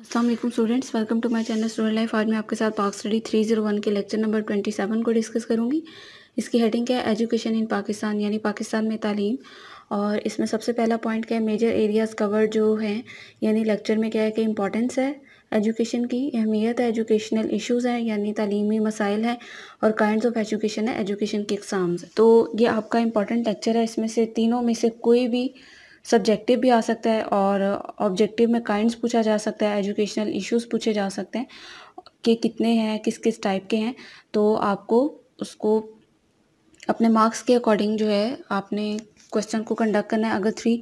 अस्सलाम वालेकुम students, welcome to my channel student life. आज मैं आपके साथ पाक स्टडी 301 के लेक्चर नंबर 27 को डिस्कस करूंगी। इसकी हेडिंग क्या है? एजुकेशन इन पाकिस्तान, यानी पाकिस्तान में तालीम। और इसमें सबसे पहला पॉइंट क्या है? मेजर एरियाज़ कवर जो हैं, यानी लेक्चर में क्या है कि इंपॉर्टेंस है एजुकेशन की, अहमियत है, एजुकेशनल इश्यूज़ हैं यानी तालीमी मसाइल हैं, और काइंड्स ऑफ एजुकेशन है, एजुकेशन के इकसाम्स। तो ये आपका इंपॉर्टेंट लेक्चर है। इसमें से तीनों में से कोई भी सब्जेक्टिव भी आ सकता है और ऑब्जेक्टिव में काइंड्स पूछा जा सकता है, एजुकेशनल इश्यूज पूछे जा सकते हैं कि कितने हैं, किस किस टाइप के हैं। तो आपको उसको अपने मार्क्स के अकॉर्डिंग जो है आपने क्वेश्चन को कंडक्ट करना है। अगर 3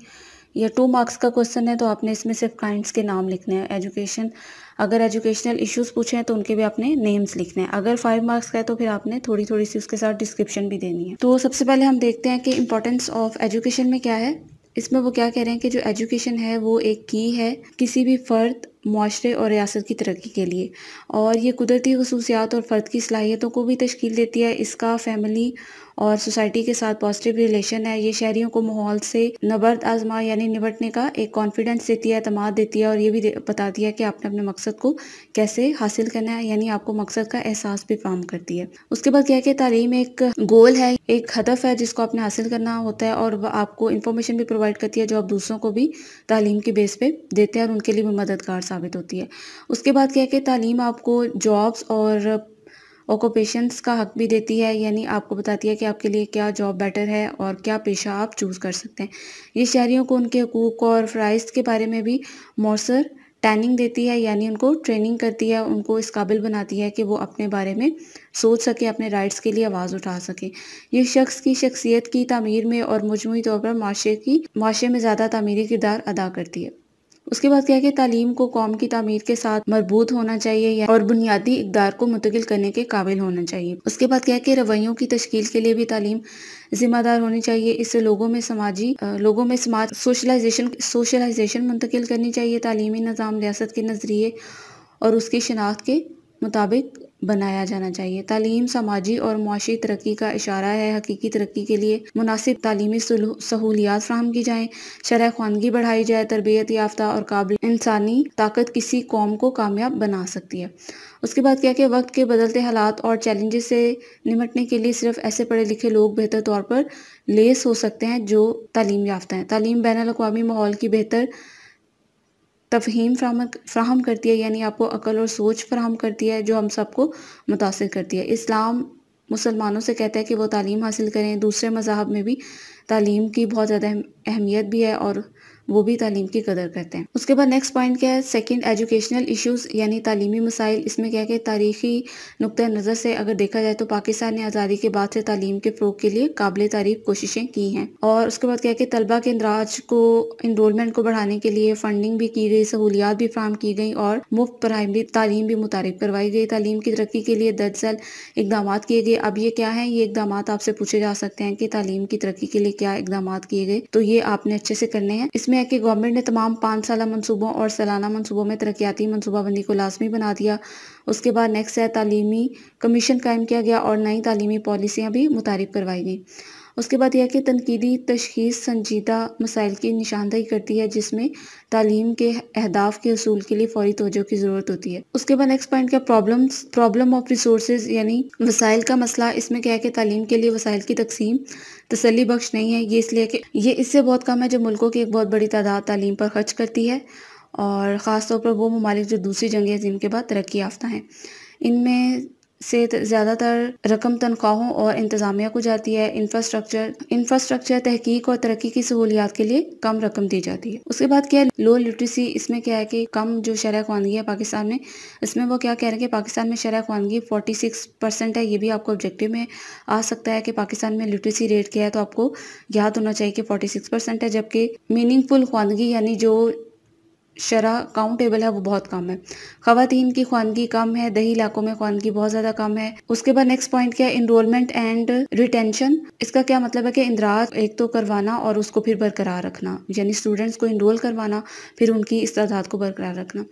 या 2 मार्क्स का क्वेश्चन है तो आपने इसमें सिर्फ काइंड्स के नाम लिखने हैं। अगर एजुकेशनल इश्यूज पूछे हैं तो उनके भी आपने नेम्स लिखने हैं। अगर 5 मार्क्स का है तो फिर आपने थोड़ी थोड़ी सी उसके साथ डिस्क्रिप्शन भी देनी है। तो सबसे पहले हम देखते हैं कि इंपॉर्टेंस ऑफ एजुकेशन में क्या है। इसमें वो क्या कह रहे हैं कि जो एजुकेशन है वो एक की है किसी भी फ़र्द, मुआशरे और रियासत की तरक्की के लिए, और ये कुदरती खसूसियात और फ़र्द की सलाहियतों को भी तश्कील देती है। इसका फैमिली और सोसाइटी के साथ पॉजिटिव रिलेशन है। ये शहरियों को माहौल से नबर्द आजमा यानी निपटने का एक कॉन्फिडेंस देती है, एतमाद देती है, और ये भी बताती है कि आपने अपने मकसद को कैसे हासिल करना है, यानी आपको मकसद का एहसास भी फराहम करती है। उसके बाद क्या है कि तालीम एक गोल है, एक हदफ है जिसको आपने हासिल करना होता है, और वह आपको इंफॉर्मेशन भी प्रोवाइड करती है जो आप दूसरों को भी तालीम की बेस पे देते हैं और उनके लिए भी मददगार साबित होती है। उसके बाद क्या है कि तालीम आपको जॉब्स और ऑक्यूपेशंस का हक भी देती है, यानी आपको बताती है कि आपके लिए क्या जॉब बेटर है और क्या पेशा आप चूज़ कर सकते हैं। ये शहरियों को उनके हकूक़ और फ़राइज़ के बारे में भी मौसर ट्रेनिंग देती है, यानी उनको ट्रेनिंग करती है, उनको इस काबिल बनाती है कि वो अपने बारे में सोच सके, अपने राइट्स के लिए आवाज़ उठा सके। ये शख्स की शख्सियत की तामीर में और मजमूई तौर पर माशरे में ज़्यादा तामीरी किरदार अदा करती है। उसके बाद क्या है कि तालीम को कौम की तामीर के साथ मरबूत होना चाहिए और बुनियादी इक़दार को मुंतकिल करने के काबिल होना चाहिए। उसके बाद क्या है कि रवैयों की तश्कील के लिए भी तालीम ज़िम्मेदार होनी चाहिए। इससे लोगों में समाज सोशलाइजेशन मुंतकिल करनी चाहिए। तालीमी निज़ाम रियासत के नज़रिए और उसकी शनाख्त के मुताबिक बनाया जाना चाहिए। तालीम समाजी और मुआशी तरक्की का इशारा है। हकीकी तरक्की के लिए मुनासिब तालीमी सहूलियात फराहम की जाएँ, शरह ख़वानगी बढ़ाई जाए। तरबियत याफ्ता और काबिल इंसानी ताकत किसी कौम को कामयाब बना सकती है। उसके बाद क्या है कि वक्त के बदलते हालात और चैलेंजेस से निपटने के लिए सिर्फ ऐसे पढ़े लिखे लोग बेहतर तौर पर लेस हो सकते हैं जो तालीम याफ्ता हैं। तालीम बैनुल अक़वामी माहौल की बेहतर तफ़हीम फ़राहम करती है, यानी आपको अक़ल और सोच फ़राहम करती है जो हम सबको मुतासिर करती है। इस्लाम मुसलमानों से कहता है कि वो तालीम हासिल करें। दूसरे मज़ाहब में भी तालीम की बहुत ज़्यादा अहमियत भी है और वो भी तालीम की कदर करते हैं। उसके बाद नेक्स्ट पॉइंट क्या है? सेकंड, एजुकेशनल इश्यूज़ यानी तालीमी मसाइल। इसमें क्या है कि तारीख़ी नुक्ता नज़र से अगर देखा जाए तो पाकिस्तान ने आज़ादी के बाद से तालीम के फ़रोग़ के लिए काबिल तारीफ़ कोशिशें की हैं। और उसके बाद क्या है कि तलबा के इनरोलमेंट को बढ़ाने के लिए फ़ंडिंग भी की गई, सहूलियात भी फराहम की गई और मुफ्त प्राइमरी तालीम भी मुतारिफ़ करवाई गई। तालीम की तरक्की के लिए दरअसल इक़दामात किए गए। अब ये क्या है? ये इक़दामात आपसे पूछे जा सकते हैं कि तालीम की तरक्की के लिए क्या इक़दामात किए गए, तो ये आपने अच्छे से करने हैं। इसमें है कि गवर्नमेंट ने तमाम 5 साला मंसूबों और सालाना मंसूबों में तरक्याती मनसूबाबंदी को लाज़मी बना दिया। उसके बाद नेक्स्ट है तालीमी कमीशन कायम किया गया और नई तालीमी पॉलिसियाँ भी मुतारिफ़ करवाई गई। उसके बाद यह है कि तनकीदी तशख़ीस संजीदा मसाइल की निशानदेही करती है जिसमें तालीम के अहदाफ़ के हसूल के लिए फ़ौरी तवज्जो की ज़रूरत होती है। उसके बाद नेक्स्ट पॉइंट क्या? प्रॉब्लम ऑफ रिसोर्सेज़ यानी वसाइल का मसला। इसमें क्या है कि तालीम के लिए वसाइल की तकसीम तसल्ली बख्श नहीं है। ये इसलिए कि ये इससे बहुत कम है जब मुल्कों की एक बहुत बड़ी तादाद तालीम पर खर्च करती है, और ख़ास तौर पर वो ममालिक जो दूसरी जंग अज़ीम के बाद तरक्की याफ्ता हैं। इनमें से ज़्यादातर रकम तनख्वाहों और इंतज़ामिया को जाती है। इंफ्रास्ट्रक्चर तहकीक और तरक्की की सहूलियात के लिए कम रकम दी जाती है। उसके बाद क्या है? लो लिटरेसी। इसमें क्या है कि कम जो शरह ख़वानगी है पाकिस्तान में, इसमें वो क्या कह रहे हैं कि पाकिस्तान में शरह ख़वानगी 46% है। ये भी आपको ऑब्जेक्टिव में आ सकता है कि पाकिस्तान में लिटरेसी रेट क्या है, तो आपको याद होना चाहिए कि 46% है, जबकि मीनिंगफुल ख़वानगी यानी जो शरह काउंटेबल है वो बहुत कम है। ख़वातीन की ख़वानगी कम है, दही इलाकों में ख़वानगी बहुत ज़्यादा कम है। उसके बाद नेक्स्ट पॉइंट क्या है? Enrolment and retention. इसका क्या मतलब है कि इंदराज एक तो करवाना और उसको फिर बरकरार रखना, यानी स्टूडेंट्स को इनरोल करवाना फिर उनकी इस्तादाद को बरकरार रखना।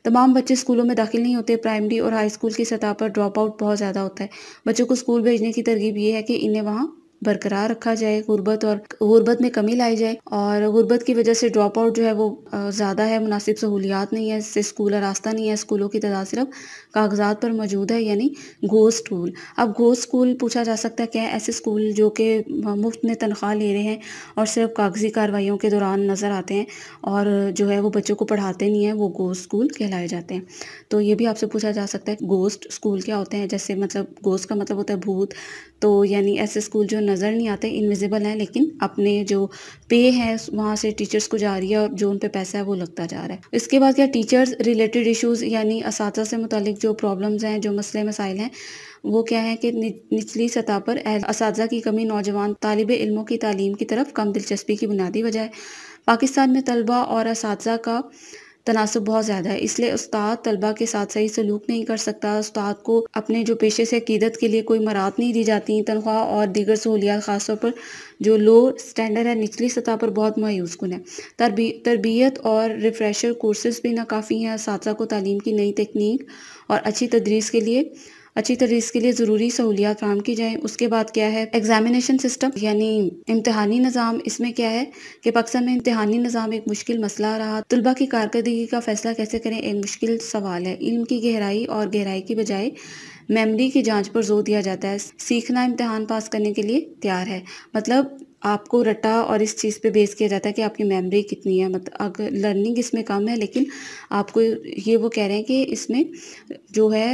तमाम बच्चे स्कूलों में दाखिल नहीं होते। प्राइमरी और हाई स्कूल की सतह पर ड्रॉप आउट बहुत ज़्यादा होता है। बच्चों को स्कूल भेजने की तरगीब ये है कि इन्हें वहाँ बरकरार रखा जाए, गुर्बत में कमी लाई जाए, और गुर्बत की वजह से ड्रॉप आउट जो है वो ज़्यादा है, मुनासिब सहूलियात नहीं है, इससे स्कूल रास्ता नहीं है, स्कूलों की तादाद सिर्फ कागजात पर मौजूद है, यानी घोस्ट स्कूल। अब घोस्ट स्कूल पूछा जा सकता है क्या है? ऐसे स्कूल जो कि मुफ्त में तनख्वाह ले रहे हैं और सिर्फ कागजी कार्रवाइयों के दौरान नज़र आते हैं और जो है वो बच्चों को पढ़ाते नहीं हैं, वो घोस्ट स्कूल कहलाए जाते हैं। तो ये भी आपसे पूछा जा सकता है घोस्ट स्कूल क्या होते हैं? जैसे मतलब घोस्ट का मतलब होता है भूत, तो यानी ऐसे स्कूल जो नज़र नहीं आते, इनविजिबल हैं, लेकिन अपने जो पे है वहाँ से टीचर्स को जा रही है और जो उन पे पैसा है वो लगता जा रहा है। इसके बाद क्या, टीचर्स रिलेटेड इश्यूज़ यानी असातिज़ा से मुतालिक जो प्रॉब्लम्स हैं, जो मसले मसाइल हैं, वो क्या है कि निचली सतह पर असातिज़ा की कमी नौजवान तालिब इल्मों की तालीम की तरफ कम दिलचस्पी की बुनियादी वजह है। पाकिस्तान में तलबा और असातिज़ा का तनासुब बहुत ज़्यादा है, इसलिए उस्ताद तलबा के साथ सही सलूक नहीं कर सकता। उस्ताद को अपने जो पेशे से अकीदत के लिए कोई मराहत नहीं दी जाती। तनख्वाह और दीगर सहूलियात ख़ासतौर पर जो लो स्टैंडर्ड है, निचली सतह पर बहुत मायूस कुन है। तरबियत और रिफ्रेशर कोर्सेज़ भी नाकाफ़ी हैं। असातिज़ा को तालीम की नई तकनीक और अच्छी तदरीस के लिए ज़रूरी सहूलियात फ़राहम की जाएँ। उसके बाद क्या है, एग्ज़ामिनेशन सिस्टम यानी इम्तिहानी निज़ाम। इसमें क्या है कि पाकिस्तान में इम्तिहानी निज़ाम एक मुश्किल मसला रहा। तलबा की कारकर्दगी का फ़ैसला कैसे करें, एक मुश्किल सवाल है। इल्म की गहराई की बजाय मेमोरी की जांच पर जोर दिया जाता है। सीखना इम्तिहान पास करने के लिए तैयार है, मतलब आपको रटा और इस चीज़ पे बेस किया जाता है कि आपकी मेमोरी कितनी है। मतलब अगर लर्निंग इसमें कम है, लेकिन आपको ये वो कह रहे हैं कि इसमें जो है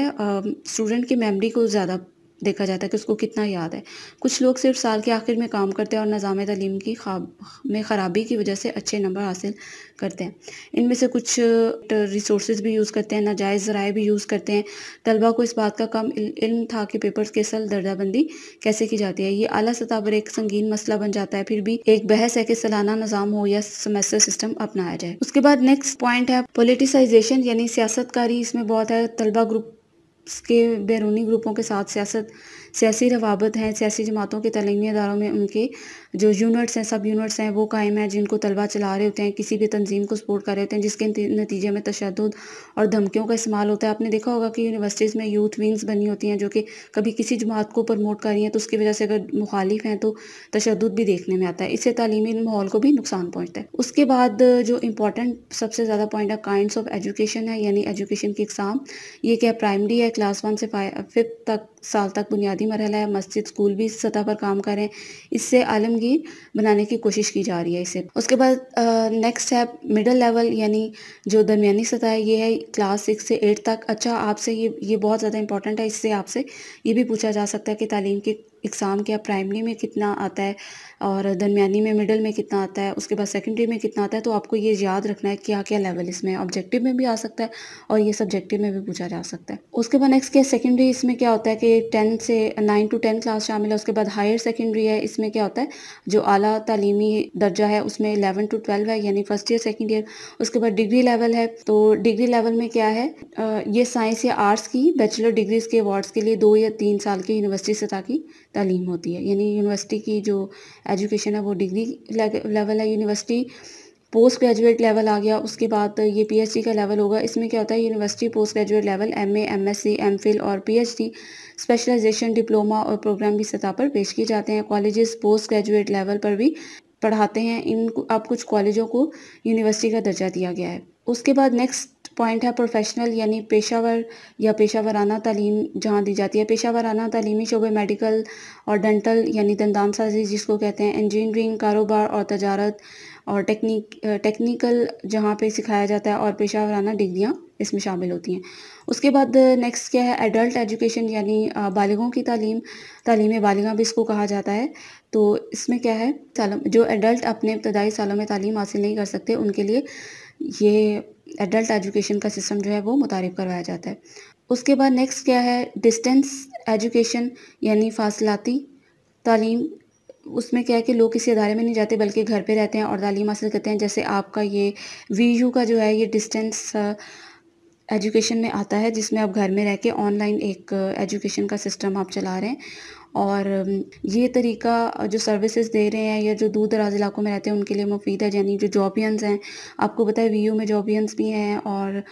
स्टूडेंट की मेमोरी को ज़्यादा देखा जाता है कि उसको कितना याद है। कुछ लोग सिर्फ साल के आखिर में काम करते हैं और निज़ाम तालीम की ख़राबी की वजह से अच्छे नंबर हासिल करते हैं। इनमें से कुछ रिसोर्सेज भी यूज़ करते हैं, नाजायज़ ज़राए भी यूज़ करते हैं। तलबा को इस बात का कम इल्म था कि पेपर्स की असल दर्जाबंदी कैसे की जाती है। ये आला सतह पर एक संगीन मसला बन जाता है। फिर भी एक बहस है कि सालाना निज़ाम हो या सेमेस्टर सिस्टम अपनाया जाए। उसके बाद नेक्स्ट पॉइंट है पोलिटिसाइजेशन यानी सियासतकारी। इसमें बहुत है। तलबा ग्रुप के बैरूनी ग्रुपों के साथ सियासी रवाबत हैं। सियासी जमातों के तलीमी इदारों में उनके जो यूनिट्स हैं, सब यूनिट्स हैं, वो कायम हैं, जिनको तलबा चला रहे होते हैं, किसी भी तंजीम को सपोर्ट कर रहे होते हैं, जिसके नतीजे में तशद्दुद और धमकियों का इस्तेमाल होता है। आपने देखा होगा कि यूनिवर्सिटीज़ में यूथ विंग्स बनी होती हैं, जो कि कभी किसी जमात को प्रमोट कर रही हैं, तो उसकी वजह से अगर मुखालिफ हैं तो तशद्दुद भी देखने में आता है। इससे तालीमी माहौल को भी नुकसान पहुँचता है। उसके बाद जो इम्पोर्टेंट सबसे ज़्यादा पॉइंट है, काइंड्स ऑफ एजुकेशन है, यानी एजुकेशन की इकसाम। ये क्या, प्राइमरी है, क्लास 1 से 5th साल तक बुनियादी मरहला है। मस्जिद स्कूल भी इस सतह पर काम कर रहे हैं। इससे आलमगीर बनाने की कोशिश की जा रही है इसे। उसके बाद नेक्स्ट है मिडल लेवल, यानी जो दरमियानी सतह है, ये है क्लास 6 से 8 तक। अच्छा, आपसे ये बहुत ज़्यादा इंपॉर्टेंट है। इससे आपसे ये भी पूछा जा सकता है कि तालीम की इकसाम क्या, प्राइमरी में कितना आता है और दरमियानी में, मिडल में कितना आता है, उसके बाद सेकेंडरी में कितना आता है। तो आपको ये याद रखना है क्या क्या लेवल इसमें ऑब्जेक्टिव में भी आ सकता है और ये सब्जेक्टिव में भी पूछा जा सकता है। उसके बाद नेक्स्ट क्या, सेकेंडरी। इसमें क्या होता है कि 10 से 9 to 10 क्लास शामिल है। उसके बाद हायर सेकेंडरी है। इसमें क्या होता है, जो आला तालीमी दर्जा है उसमें 11 to 12 है, यानी फर्स्ट ईयर सेकेंड ईयर। उसके बाद डिग्री लेवल है। तो डिग्री लेवल में क्या है, ये साइंस या आर्ट्स की बैचलर डिग्रीज के अवार्ड्स के लिए 2 या 3 साल की यूनिवर्सिटी सतह की तालीम होती है। यानी यूनिवर्सिटी की जो एजुकेशन है वो डिग्री लेवल है। यूनिवर्सिटी पोस्ट ग्रेजुएट लेवल आ गया। उसके बाद ये पीएचडी का लेवल होगा। इसमें क्या होता है, university post graduate level MA, MSc, MPhil और पीएचडी स्पेशलाइजेशन, डिप्लोमा और प्रोग्राम की सतह पर पेश किए जाते हैं। कॉलेजेस पोस्ट ग्रेजुएट लेवल पर भी पढ़ाते हैं। अब कुछ कॉलेजों को यूनिवर्सिटी का दर्जा दिया गया है। उसके बाद नेक्स्ट पॉइंट है प्रोफेशनल, यानी पेशावर या पेशावराना तालीम जहाँ दी जाती है। पेशावराना तालीमी शोबे मेडिकल और डेंटल यानी दंदान साजी जिसको कहते हैं, इंजीनियरिंग, कारोबार और तजारत और टेक्निकल जहाँ पे सिखाया जाता है और पेशावराना डिग्रियाँ इसमें शामिल होती हैं। उसके बाद नेक्स्ट क्या है, एडल्ट एजुकेशन यानी बालिगों की तालीम बालिगा भी इसको कहा जाता है। तो इसमें क्या है, जो एडल्ट अपने इब्तदाई सालों में तालीम हासिल नहीं कर सकते, उनके लिए ये एडल्ट एजुकेशन का सिस्टम जो है वो मुतारिफ करवाया जाता है। उसके बाद नेक्स्ट क्या है, डिस्टेंस एजुकेशन यानी फासलाती तालीम। उसमें क्या है कि लोग किसी अदारे में नहीं जाते बल्कि घर पे रहते हैं और तालीम हासिल करते हैं। जैसे आपका ये वीयू का जो है, ये डिस्टेंस एजुकेशन में आता है, जिसमें आप घर में रह के ऑनलाइन एक एजुकेशन का सिस्टम आप चला रहे हैं। और ये तरीका जो सर्विसेज दे रहे हैं या जो दूर दराज इलाकों में रहते हैं उनके लिए मुफीद है। यानी जो जॉबियंस हैं, आपको पता है वीयू में जॉबियंस भी हैं, और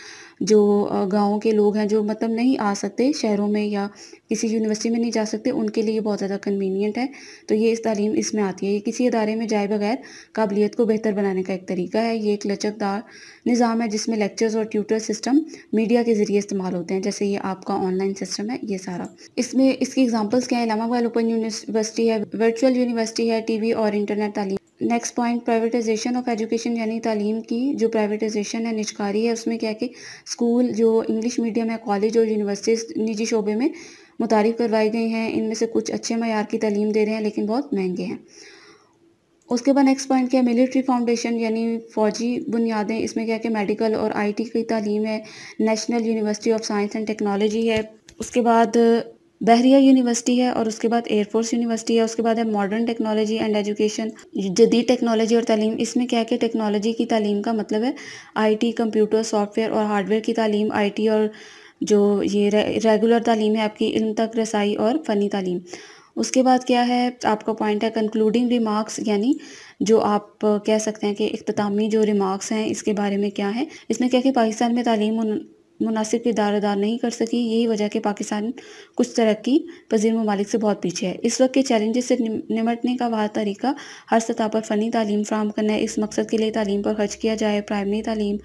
जो गाँव के लोग हैं जो मतलब नहीं आ सकते शहरों में या किसी यूनिवर्सिटी में नहीं जा सकते, उनके लिए बहुत ज़्यादा कन्वीनियंट है। तो ये इस तालीम इसमें आती है। ये किसी इदारे में जाए बगैर काबिलियत को बेहतर बनाने का एक तरीका है। ये एक लचकदार निज़ाम है जिसमें लेक्चर्स और ट्यूटर सिस्टम मीडिया के ज़रिए इस्तेमाल होते हैं, जैसे ये आपका ऑनलाइन सिस्टम है ये सारा। इसमें इसकी एग्जांपल्स क्या है? इस्लामाबाद ओपन यूनिवर्सिटी है, वर्चुअल यूनिवर्सिटी है, टीवी और इंटरनेट तालीम। Next point, privatisation of education, यानी तालीम की जो प्राइवेटाइजेशन है, निजकारी है। उसमें क्या है कि स्कूल जो इंग्लिश मीडियम है, कॉलेज और यूनिवर्सिटीज़ निजी शोबे में मुतारिफ करवाई गई हैं। इनमें से कुछ अच्छे मयार की तालीम दे रहे हैं लेकिन बहुत महंगे हैं। उसके बाद नेक्स्ट पॉइंट क्या है? मिलिट्री फाउंडेशन, यानी फ़ौजी बुनियादें। इसमें क्या है कि मेडिकल और आईटी की तालीम है। National university of science and technology है। उसके बाद बहरिया यूनिवर्सिटी है, और उसके बाद एयरफोर्स यूनिवर्सिटी है। उसके बाद है मॉडर्न टेक्नोलॉजी एंड एजुकेशन, जदीद टेक्नोलॉजी और तालीम। इसमें क्या है कि टेक्नोलॉजी की तालीम का मतलब है आईटी, कंप्यूटर, सॉफ्टवेयर और हार्डवेयर की तालीम। आईटी और जो ये रेगुलर तालीम है आपकी, इल्म तक रसाई और फ़नी तालीम। उसके बाद क्या है आपका पॉइंट है कंक्लूडिंग रिमार्क्स, यानी जो आप कह सकते हैं कि इख्तितामी जो रिमार्क्स हैं इसके बारे में क्या है। इसमें क्या है कि पाकिस्तान में तालीम मुनासिब किरदार अदा नहीं कर सकी। यही वजह कि पाकिस्तान कुछ तरक्की पजीर ममालिक से बहुत पीछे है। इस वक्त के चैलेंजेस से निमटने का वह तरीका हर सतह पर फ़नी तालीम फ्राहम करना है। इस मकसद के लिए तालीम पर खर्च किया जाए, प्राइमरी तालीम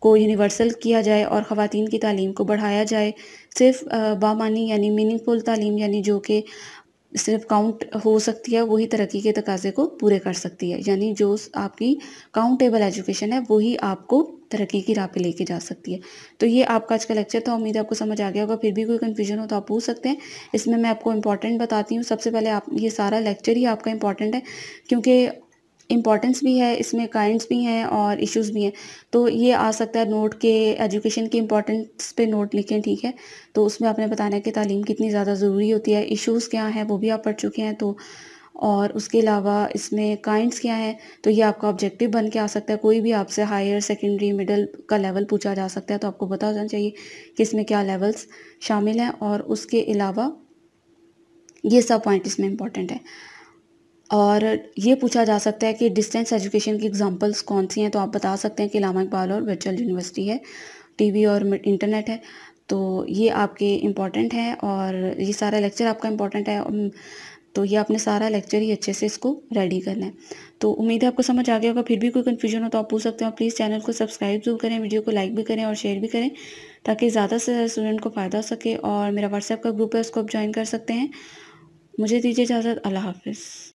को यूनिवर्सल किया जाए और ख़वातीन की तालीम को बढ़ाया जाए। सिर्फ बामानी यानी मीनिंगफुल तालीम, यानी जो कि सिर्फ काउंट हो सकती है, वही तरक्की के तकाज़े को पूरे कर सकती है। यानी जो आपकी काउंटेबल एजुकेशन है वही आपको तरक्की की राह पे लेके जा सकती है। तो ये आपका आज का लेक्चर था। उम्मीद है आपको समझ आ गया होगा। फिर भी कोई कन्फ्यूजन हो तो आप पूछ सकते हैं। इसमें मैं आपको इम्पोर्टेंट बताती हूँ। सबसे पहले आप ये सारा लेक्चर ही आपका इम्पोर्टेंट है, क्योंकि इम्पॉर्टेंस भी है, इसमें काइंड्स भी हैं और इश्यूज़ भी हैं। तो ये आ सकता है नोट के एजुकेशन की इम्पोर्टेंस पे नोट लिखें, ठीक है। तो उसमें आपने बताना है कि तालीम कितनी ज़्यादा ज़रूरी होती है, इश्यूज़ क्या हैं वो भी आप पढ़ चुके हैं। तो और उसके अलावा इसमें काइंड्स क्या हैं, तो ये आपका ऑब्जेक्टिव बन के आ सकता है। कोई भी आपसे हायर सेकेंडरी मिडिल का लेवल पूछा जा सकता है, तो आपको पता होना चाहिए कि इसमें क्या लेवल्स शामिल हैं। और उसके अलावा ये सब पॉइंट इसमें इम्पॉर्टेंट है। और ये पूछा जा सकता है कि डिस्टेंस एजुकेशन की एग्जांपल्स कौन सी हैं, तो आप बता सकते हैं कि इलामा इकबाल और वर्चुअल यूनिवर्सिटी है, टीवी और इंटरनेट है। तो ये आपके इम्पॉर्टेंट हैं और ये सारा लेक्चर आपका इम्पॉर्टेंट है। तो ये आपने सारा लेक्चर ही अच्छे से इसको रेडी करना है। तो उम्मीद है आपको समझ आ गया होगा। फिर भी कोई कन्फ्यूजन हो तो आप पूछ सकते हो। प्लीज़ चैनल को सब्सक्राइब जरूर करें, वीडियो को लाइक भी करें और शेयर भी करें, ताकि ज़्यादा से ज़्यादा स्टूडेंट को फ़ायदा हो सके। और मेरा व्हाट्सएप का ग्रुप है, उसको आप ज्वाइन कर सकते हैं। मुझे दीजिए इजाज़त। अल्लाह हाफ़िज़।